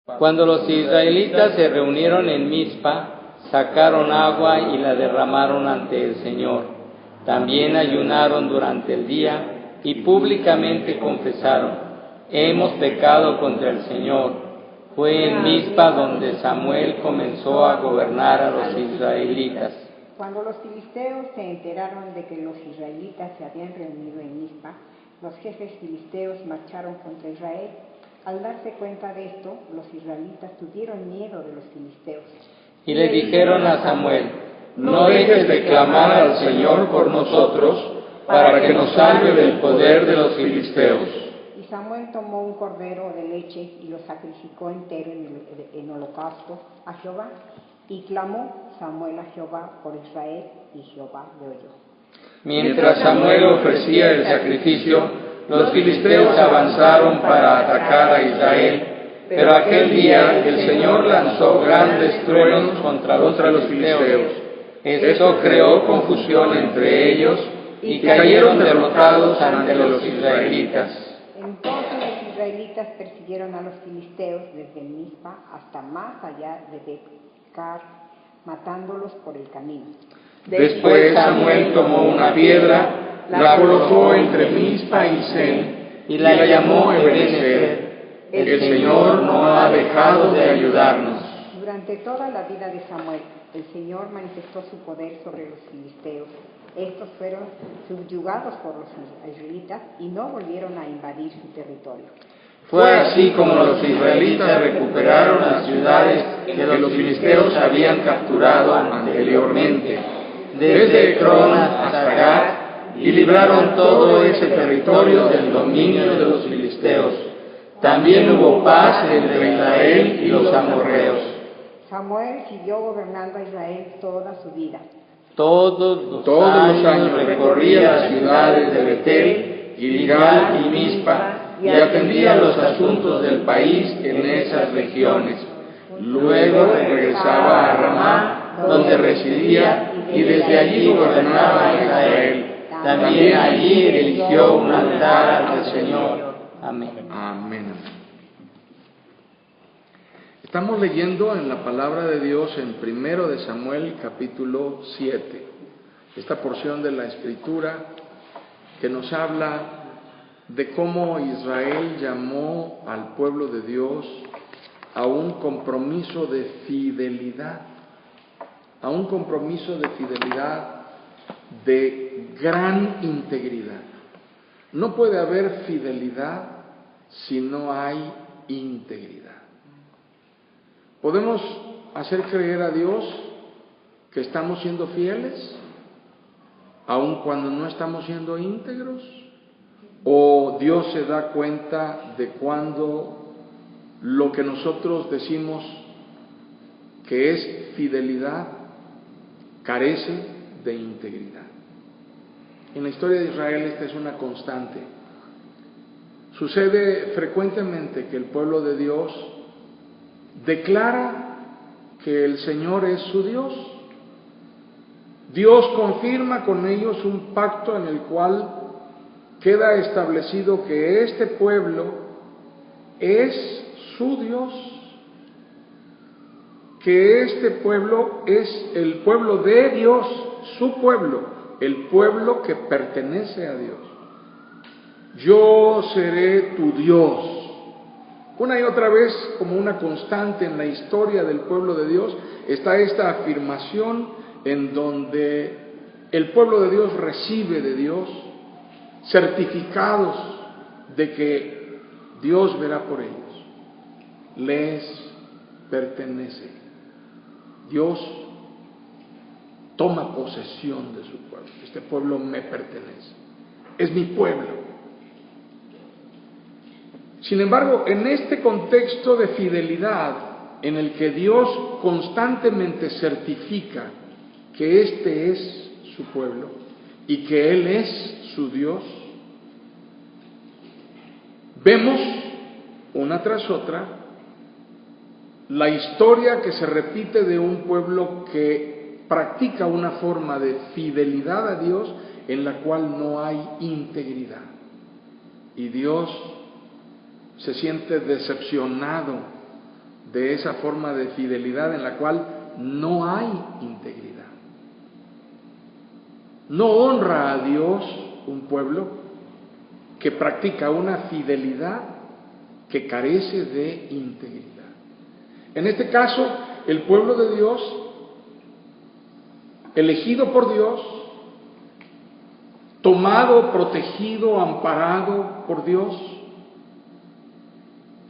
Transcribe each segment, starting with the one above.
Cuando los israelitas se reunieron en Mizpa, sacaron agua y la derramaron ante el Señor. También ayunaron durante el día y públicamente confesaron: hemos pecado contra el Señor. Fue en Mizpa donde Samuel comenzó a gobernar a los israelitas. Cuando los filisteos se enteraron de que los israelitas se habían reunido en Mizpa, los jefes filisteos marcharon contra Israel. Al darse cuenta de esto, los israelitas tuvieron miedo de los filisteos. Y le dijeron a Samuel: no dejes de clamar al Señor por nosotros, para que nos salve del poder de los filisteos. Y Samuel tomó un cordero de leche y lo sacrificó entero en holocausto a Jehová. Y clamó Samuel a Jehová por Israel, y Jehová le oyó. Mientras Samuel ofrecía el sacrificio, los filisteos avanzaron para atacar a Israel, pero aquel día el Señor lanzó grandes truenos contra los filisteos. Esto creó confusión entre ellos y cayeron derrotados ante los israelitas. Entonces los israelitas persiguieron a los filisteos desde Mizpa hasta más allá de Bet-car, matándolos por el camino. Después Samuel tomó una piedra, la colocó entre Mizpa y Sen, y la llamó Ebenezer. El Señor no ha dejado de ayudarnos. Durante toda la vida de Samuel, el Señor manifestó su poder sobre los filisteos. Estos fueron subyugados por los israelitas y no volvieron a invadir su territorio. Fue así como los israelitas recuperaron las ciudades que los filisteos habían capturado anteriormente, desde Ecrón hasta Gat, y libraron todo ese territorio del dominio de los filisteos. También hubo paz entre Israel y los amorreos. Samuel siguió gobernando a Israel toda su vida. Todos los años recorría las ciudades de Betel, Gilgal y Mizpa, y atendía los asuntos del país en esas regiones. Luego regresaba a Ramá, donde residía, y desde allí gobernaba a Israel. También allí erigió un altar al Señor. Amén. Amén. Estamos leyendo en la palabra de Dios en 1 de Samuel capítulo 7. Esta porción de la Escritura que nos habla de cómo Israel llamó al pueblo de Dios a un compromiso de fidelidad, de gran integridad. No puede haber fidelidad si no hay integridad. ¿Podemos hacer creer a Dios que estamos siendo fieles, aun cuando no estamos siendo íntegros? ¿O Dios se da cuenta de cuando lo que nosotros decimos que es fidelidad carece de integridad? En la historia de Israel esta es una constante. Sucede frecuentemente que el pueblo de Dios declara que el Señor es su Dios. Dios confirma con ellos un pacto en el cual queda establecido que este pueblo es su Dios, que este pueblo es el pueblo de Dios, su pueblo, el pueblo que pertenece a Dios. Yo seré tu Dios. Una y otra vez, como una constante en la historia del pueblo de Dios, está esta afirmación en donde el pueblo de Dios recibe de Dios certificados de que Dios verá por ellos. Les pertenece. Dios toma posesión de su pueblo. Este pueblo me pertenece. Es mi pueblo. Sin embargo, en este contexto de fidelidad en el que Dios constantemente certifica que este es su pueblo y que Él es su Dios, vemos una tras otra la historia que se repite de un pueblo que practica una forma de fidelidad a Dios en la cual no hay integridad. Y Dios se siente decepcionado de esa forma de fidelidad en la cual no hay integridad. No honra a Dios un pueblo que practica una fidelidad que carece de integridad. En este caso, el pueblo de Dios, elegido por Dios, tomado, protegido, amparado por Dios,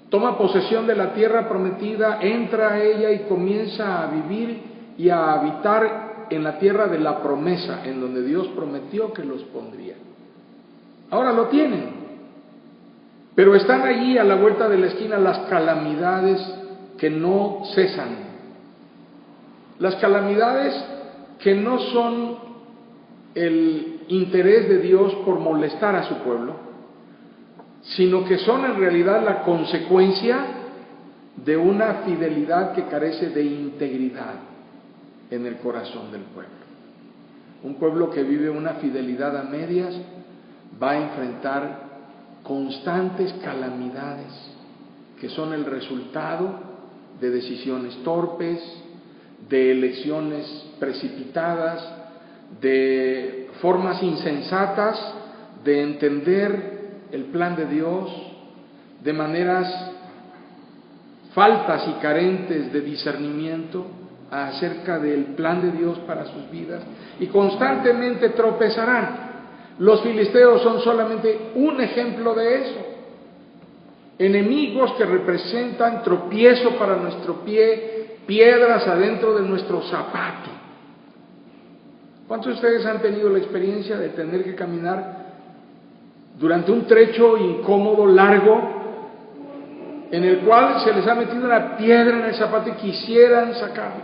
toma posesión de la tierra prometida, entra a ella y comienza a vivir y a habitar en la tierra de la promesa, en donde Dios prometió que los pondría. Ahora lo tienen, pero están allí a la vuelta de la esquina las calamidades que no cesan, las calamidades que no son el interés de Dios por molestar a su pueblo, sino que son en realidad la consecuencia de una fidelidad que carece de integridad en el corazón del pueblo. Un pueblo que vive una fidelidad a medias va a enfrentar constantes calamidades que son el resultado de decisiones torpes, de elecciones precipitadas, de formas insensatas de entender el plan de Dios, de maneras faltas y carentes de discernimiento acerca del plan de Dios para sus vidas, y constantemente tropezarán. Los filisteos son solamente un ejemplo de eso. Enemigos que representan tropiezo para nuestro pie, piedras adentro de nuestro zapato. ¿Cuántos de ustedes han tenido la experiencia de tener que caminar durante un trecho incómodo, largo, en el cual se les ha metido una piedra en el zapato y quisieran sacarlo,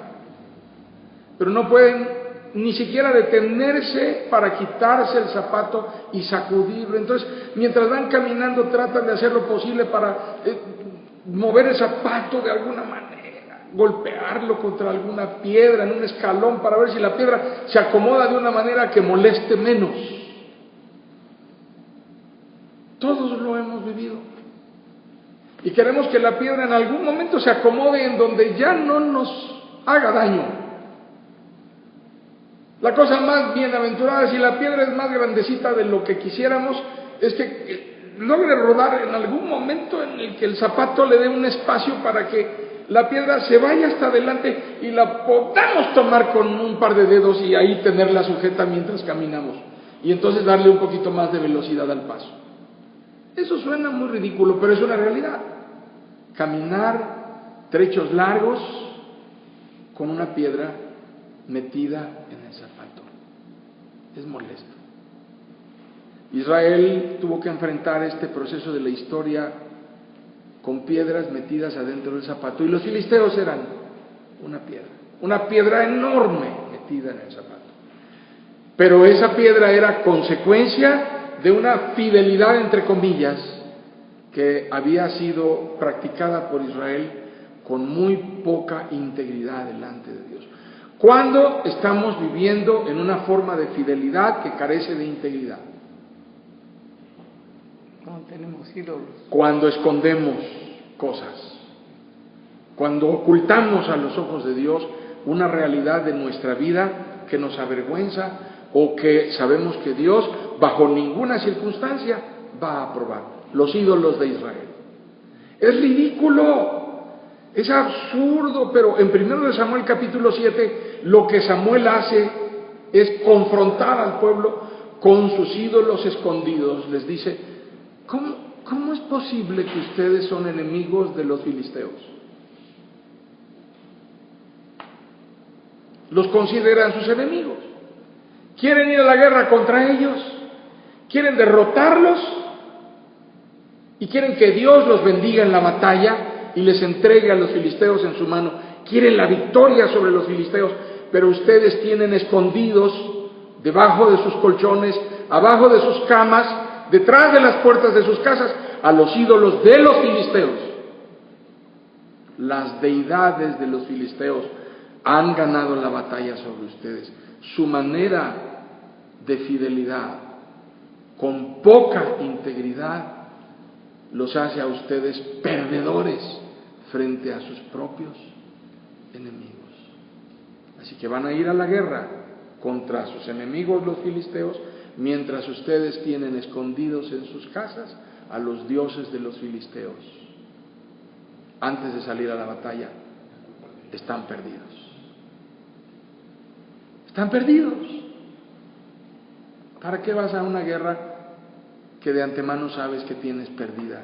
pero no pueden ni siquiera detenerse para quitarse el zapato y sacudirlo? Entonces, mientras van caminando, tratan de hacer lo posible para mover el zapato de alguna manera, golpearlo contra alguna piedra, en un escalón, para ver si la piedra se acomoda de una manera que moleste menos. Todos lo hemos vivido. Y queremos que la piedra en algún momento se acomode en donde ya no nos haga daño. La cosa más bienaventurada, si la piedra es más grandecita de lo que quisiéramos, es que logre rodar en algún momento en el que el zapato le dé un espacio para que la piedra se vaya hasta adelante y la podamos tomar con un par de dedos y ahí tenerla sujeta mientras caminamos, y entonces darle un poquito más de velocidad al paso. Eso suena muy ridículo, pero es una realidad. Caminar trechos largos con una piedra metida en el zapato es molesto. Israel tuvo que enfrentar este proceso de la historia con piedras metidas adentro del zapato, y los filisteos eran una piedra enorme metida en el zapato. Pero esa piedra era consecuencia de una fidelidad, entre comillas, que había sido practicada por Israel con muy poca integridad delante de Dios. ¿Cuándo estamos viviendo en una forma de fidelidad que carece de integridad? Cuando tenemos ídolos. Cuando escondemos cosas, cuando ocultamos a los ojos de Dios una realidad de nuestra vida que nos avergüenza, o que sabemos que Dios bajo ninguna circunstancia va a aprobar. Los ídolos de Israel. Es ridículo, es absurdo, pero en 1 Samuel capítulo 7 lo que Samuel hace es confrontar al pueblo con sus ídolos escondidos. Les dice: ¿Cómo es posible que ustedes son enemigos de los filisteos? Los consideran sus enemigos. ¿Quieren ir a la guerra contra ellos? ¿Quieren derrotarlos? ¿Y quieren que Dios los bendiga en la batalla y les entregue a los filisteos en su mano? Quieren la victoria sobre los filisteos, pero ustedes tienen escondidos debajo de sus colchones, abajo de sus camas, detrás de las puertas de sus casas, a los ídolos de los filisteos. Las deidades de los filisteos han ganado la batalla sobre ustedes. Su manera de fidelidad, con poca integridad, los hace a ustedes perdedores frente a sus propios enemigos. Así que van a ir a la guerra contra sus enemigos los filisteos, mientras ustedes tienen escondidos en sus casas a los dioses de los filisteos. Antes de salir a la batalla, están perdidos. Están perdidos. ¿Para qué vas a una guerra que de antemano sabes que tienes perdida?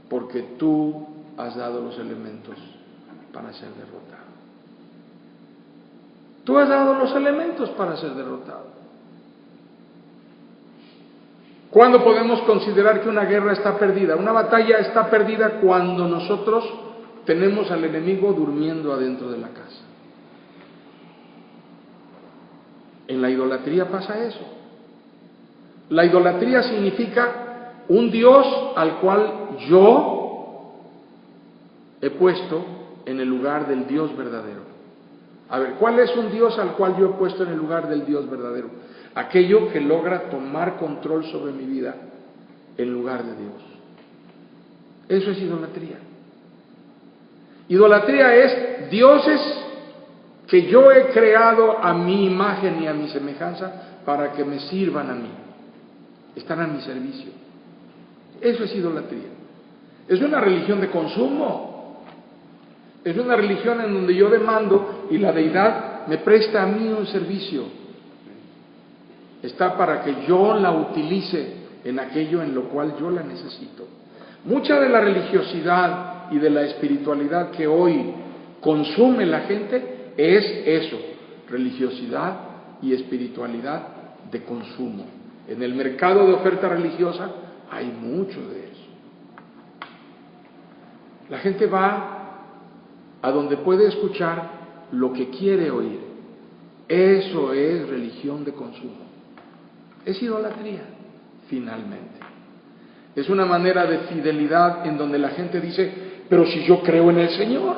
Porque tú has dado los elementos para ser derrotado. Tú has dado los elementos para ser derrotado. ¿Cuándo podemos considerar que una guerra está perdida? Una batalla está perdida cuando nosotros tenemos al enemigo durmiendo adentro de la casa. En la idolatría pasa eso. La idolatría significa un Dios al cual yo he puesto en el lugar del Dios verdadero. A ver, ¿cuál es un Dios al cual yo he puesto en el lugar del Dios verdadero? Aquello que logra tomar control sobre mi vida en lugar de Dios. Eso es idolatría. Idolatría es dioses que yo he creado a mi imagen y a mi semejanza para que me sirvan a mí. Están a mi servicio. Eso es idolatría. Es una religión de consumo. Es una religión en donde yo demando y la deidad me presta a mí un servicio. Está para que yo la utilice en aquello en lo cual yo la necesito. Mucha de la religiosidad y de la espiritualidad que hoy consume la gente es eso, religiosidad y espiritualidad de consumo. En el mercado de oferta religiosa hay mucho de eso. La gente va a donde puede escuchar lo que quiere oír. Eso es religión de consumo. Es idolatría, finalmente. Es una manera de fidelidad en donde la gente dice, pero si yo creo en el Señor.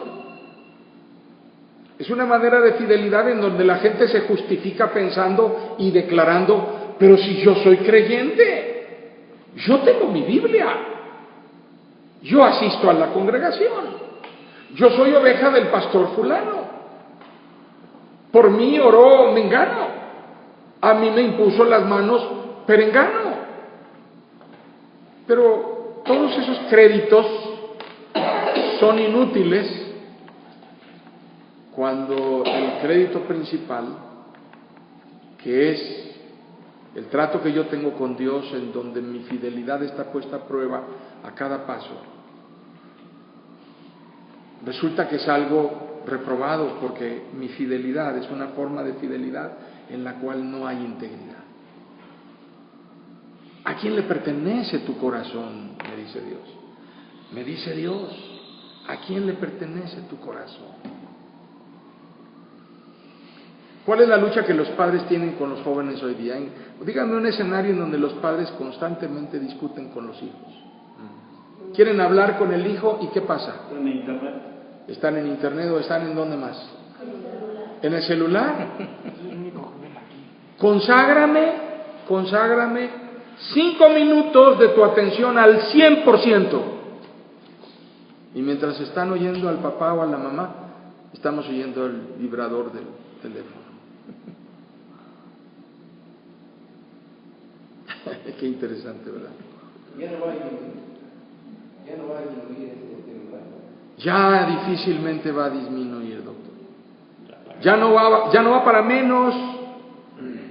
Es una manera de fidelidad en donde la gente se justifica pensando y declarando, pero si yo soy creyente, yo tengo mi Biblia, yo asisto a la congregación, yo soy oveja del pastor fulano, por mí oró mengano, a mí me impuso las manos perengano. Pero todos esos créditos son inútiles cuando el crédito principal, que es el trato que yo tengo con Dios, en donde mi fidelidad está puesta a prueba a cada paso, resulta que es algo reprobado, porque mi fidelidad es una forma de fidelidad en la cual no hay integridad. ¿A quién le pertenece tu corazón? Me dice Dios. Me dice Dios, ¿a quién le pertenece tu corazón? ¿Cuál es la lucha que los padres tienen con los jóvenes hoy día? Díganme un escenario en donde los padres constantemente discuten con los hijos. Quieren hablar con el hijo y ¿qué pasa? En internet. ¿Están en internet o están en dónde más? ¿En el celular? Conságrame 5 minutos de tu atención al 100%. Y mientras están oyendo al papá o a la mamá, estamos oyendo el vibrador del teléfono. Qué interesante, ¿verdad? Ya no va a disminuir este lugar. Ya difícilmente va a disminuir, doctor. Ya no va para menos.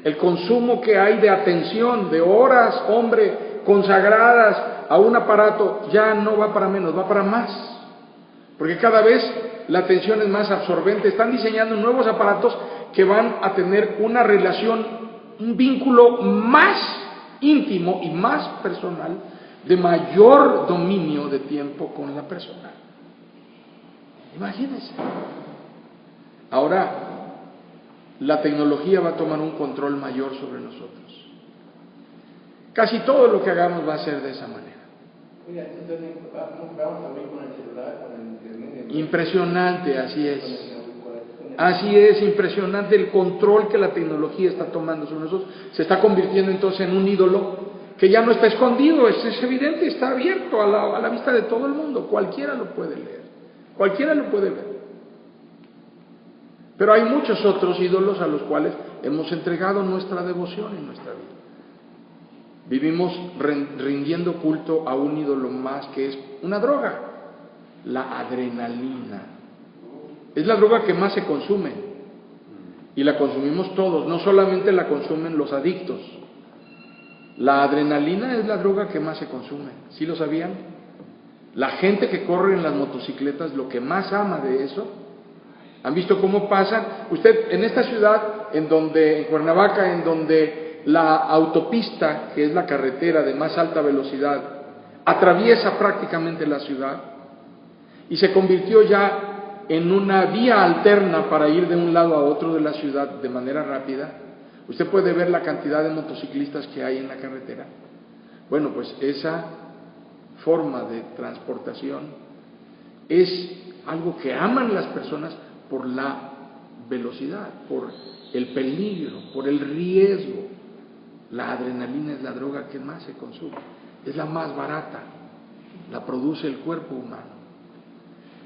El consumo que hay de atención, de horas, hombre, consagradas a un aparato, ya no va para menos, va para más. Porque cada vez la atención es más absorbente. Están diseñando nuevos aparatos que van a tener una relación, un vínculo más íntimo y más personal, de mayor dominio de tiempo con la persona. Imagínense. Ahora, la tecnología va a tomar un control mayor sobre nosotros. Casi todo lo que hagamos va a ser de esa manera. Mira, entonces vamos también con el celular, con el internet. Impresionante, así es. Así es, impresionante el control que la tecnología está tomando sobre nosotros. Se está convirtiendo entonces en un ídolo que ya no está escondido, es evidente, está abierto a la vista de todo el mundo, cualquiera lo puede leer. Cualquiera lo puede ver. Pero hay muchos otros ídolos a los cuales hemos entregado nuestra devoción en nuestra vida. Vivimos rindiendo culto a un ídolo más que es una droga, la adrenalina. Es la droga que más se consume y la consumimos todos, no solamente la consumen los adictos. La adrenalina es la droga que más se consume, ¿sí lo sabían? La gente que corre en las motocicletas, lo que más ama de eso. ¿Han visto cómo pasan? Usted en esta ciudad, en Cuernavaca, en donde la autopista, que es la carretera de más alta velocidad, atraviesa prácticamente la ciudad y se convirtió ya en una vía alterna para ir de un lado a otro de la ciudad de manera rápida. Usted puede ver la cantidad de motociclistas que hay en la carretera. Bueno, pues esa forma de transportación es algo que aman las personas por la velocidad, por el peligro, por el riesgo. La adrenalina es la droga que más se consume, es la más barata, la produce el cuerpo humano.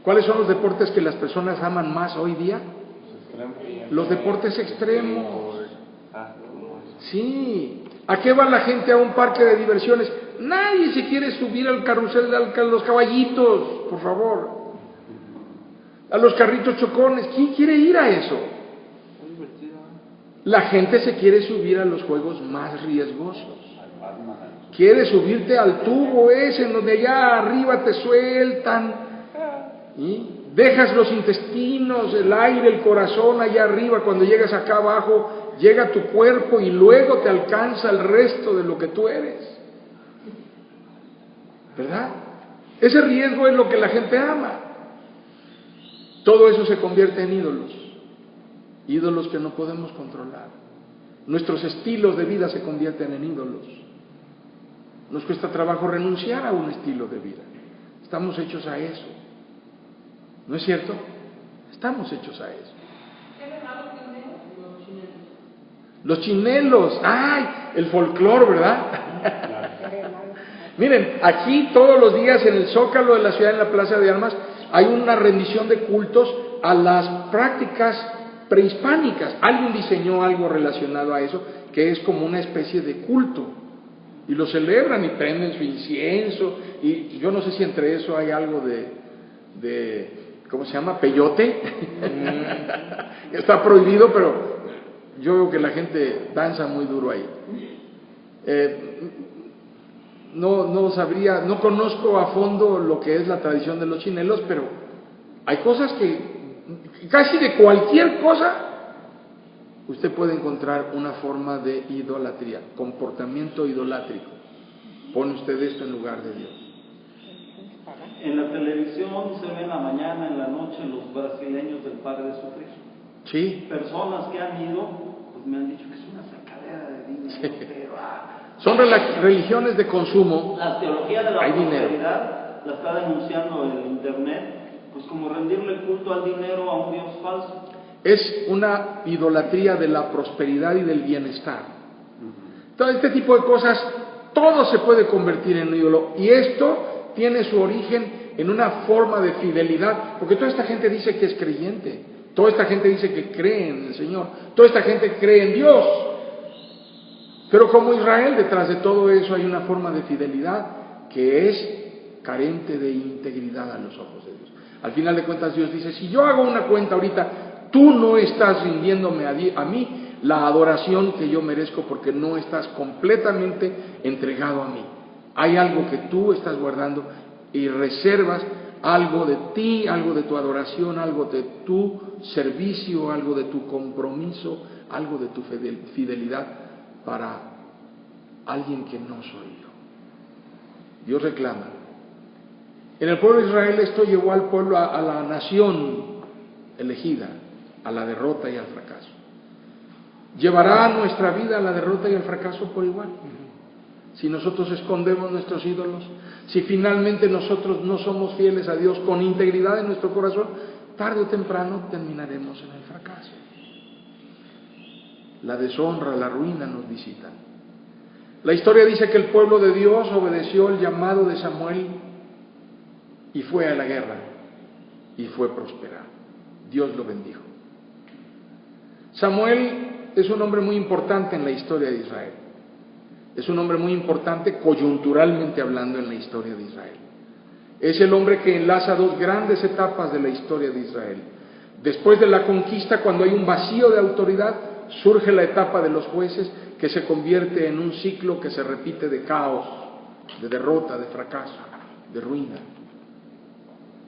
¿Cuáles son los deportes que las personas aman más hoy día? Los deportes extremos. Sí. ¿A qué va la gente a un parque de diversiones? Nadie se quiere subir al carrusel de los caballitos, por favor. A los carritos chocones. ¿Quién quiere ir a eso? La gente se quiere subir a los juegos más riesgosos. Quiere subirte al tubo ese en donde allá arriba te sueltan. ¿Sí? Dejas los intestinos, el aire, el corazón allá arriba. Cuando llegas acá abajo, llega tu cuerpo y luego te alcanza el resto de lo que tú eres. ¿Verdad? Ese riesgo es lo que la gente ama. Todo eso se convierte en ídolos. Ídolos que no podemos controlar. Nuestros estilos de vida se convierten en ídolos. Nos cuesta trabajo renunciar a un estilo de vida. Estamos hechos a eso. ¿No es cierto? Estamos hechos a eso. Los chinelos. ¡Ay! El folclore, ¿verdad? Miren, aquí todos los días en el Zócalo de la ciudad, en la Plaza de Armas, hay una rendición de cultos a las prácticas prehispánicas. Alguien diseñó algo relacionado a eso, que es como una especie de culto. Y lo celebran y prenden su incienso. Y yo no sé si entre eso hay algo de ¿cómo se llama? Peyote. Está prohibido, pero yo veo que la gente danza muy duro ahí. No sabría, no conozco a fondo lo que es la tradición de los chinelos, pero hay cosas que, casi de cualquier cosa, usted puede encontrar una forma de idolatría, comportamiento idolátrico. Pone usted esto en lugar de Dios. En la televisión se ve en la mañana, en la noche, los brasileños del Pare de Sufrir. Sí. Personas que han ido, pues me han dicho que es una sacadera de dinero, Sí. pero Son religiones de consumo. la teología de la Hay dinero. prosperidad la está denunciando el internet, pues como rendirle culto al dinero a un Dios falso. Es una idolatría de la prosperidad y del bienestar. Todo este tipo de cosas, todo se puede convertir en un ídolo. Y esto tiene su origen en una forma de fidelidad, porque toda esta gente dice que es creyente, toda esta gente dice que cree en el Señor, toda esta gente cree en Dios. Pero como Israel, detrás de todo eso hay una forma de fidelidad que es carente de integridad a los ojos de Dios. Al final de cuentas Dios dice, si yo hago una cuenta ahorita, tú no estás rindiéndome a mí la adoración que yo merezco porque no estás completamente entregado a mí. Hay algo que tú estás guardando y reservas algo de ti, algo de tu adoración, algo de tu servicio, algo de tu compromiso, algo de tu fidelidad para alguien que no soy yo. Dios reclama. En el pueblo de Israel esto llevó al pueblo, a la nación elegida, a la derrota y al fracaso. ¿Llevará nuestra vida a la derrota y al fracaso por igual? Si nosotros escondemos nuestros ídolos, si finalmente nosotros no somos fieles a Dios con integridad en nuestro corazón, tarde o temprano terminaremos en el fracaso. La deshonra, la ruina nos visitan. La historia dice que el pueblo de Dios obedeció el llamado de Samuel y fue a la guerra. y fue prosperado. Dios lo bendijo. Samuel es un hombre muy importante en la historia de Israel. Es un hombre muy importante coyunturalmente hablando en la historia de Israel. Es el hombre que enlaza dos grandes etapas de la historia de Israel. Después de la conquista, cuando hay un vacío de autoridad, surge la etapa de los jueces, que se convierte en un ciclo que se repite de caos, de derrota, de fracaso, de ruina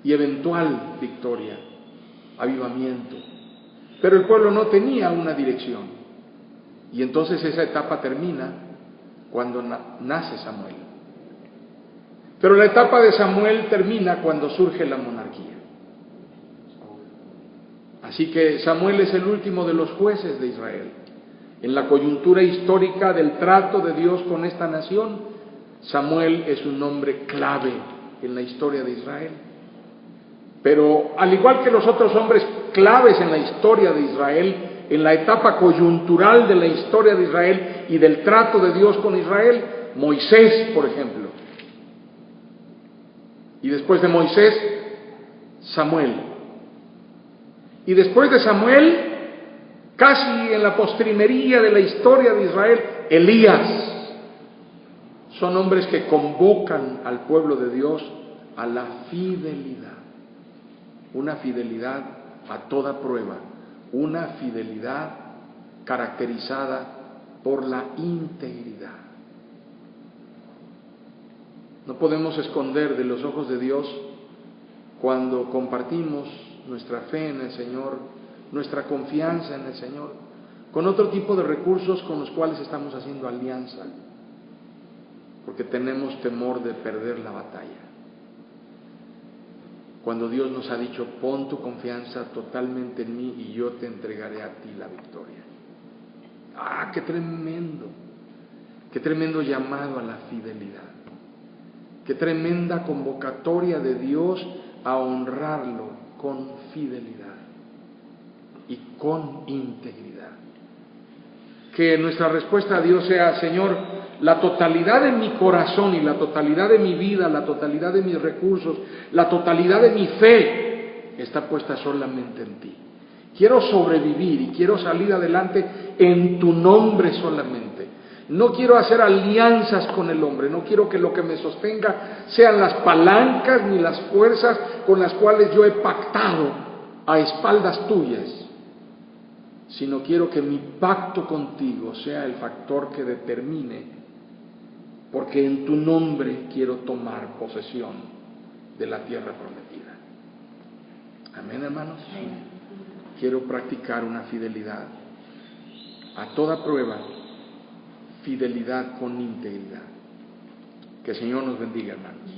y eventual victoria, avivamiento. Pero el pueblo no tenía una dirección, y entonces esa etapa termina cuando nace Samuel. Pero la etapa de Samuel termina cuando surge la monarquía. Así que Samuel es el último de los jueces de Israel. En la coyuntura histórica del trato de Dios con esta nación, Samuel es un hombre clave en la historia de Israel. Pero al igual que los otros hombres claves en la historia de Israel, en la etapa coyuntural de la historia de Israel y del trato de Dios con Israel, Moisés, por ejemplo. Y después de Moisés, Samuel. Y después de Samuel, casi en la postrimería de la historia de Israel, Elías. Son hombres que convocan al pueblo de Dios a la fidelidad. Una fidelidad a toda prueba. Una fidelidad caracterizada por la integridad. No podemos esconder de los ojos de Dios cuando compartimos nuestra fe en el Señor, nuestra confianza en el Señor, con otro tipo de recursos con los cuales estamos haciendo alianza, porque tenemos temor de perder la batalla. Cuando Dios nos ha dicho, pon tu confianza totalmente en mí y yo te entregaré a ti la victoria. ¡Ah, qué tremendo llamado a la fidelidad! ¡Qué tremenda convocatoria de Dios a honrarlo con fidelidad y con integridad! Que nuestra respuesta a Dios sea, Señor, la totalidad de mi corazón y la totalidad de mi vida, la totalidad de mis recursos, la totalidad de mi fe está puesta solamente en ti. Quiero sobrevivir y quiero salir adelante en tu nombre solamente. No quiero hacer alianzas con el hombre, no quiero que lo que me sostenga sean las palancas ni las fuerzas con las cuales yo he pactado a espaldas tuyas, sino quiero que mi pacto contigo sea el factor que determine, porque en tu nombre quiero tomar posesión de la tierra prometida. Amén, hermanos. Quiero practicar una fidelidad a toda prueba, fidelidad con integridad. Que el Señor nos bendiga, hermanos.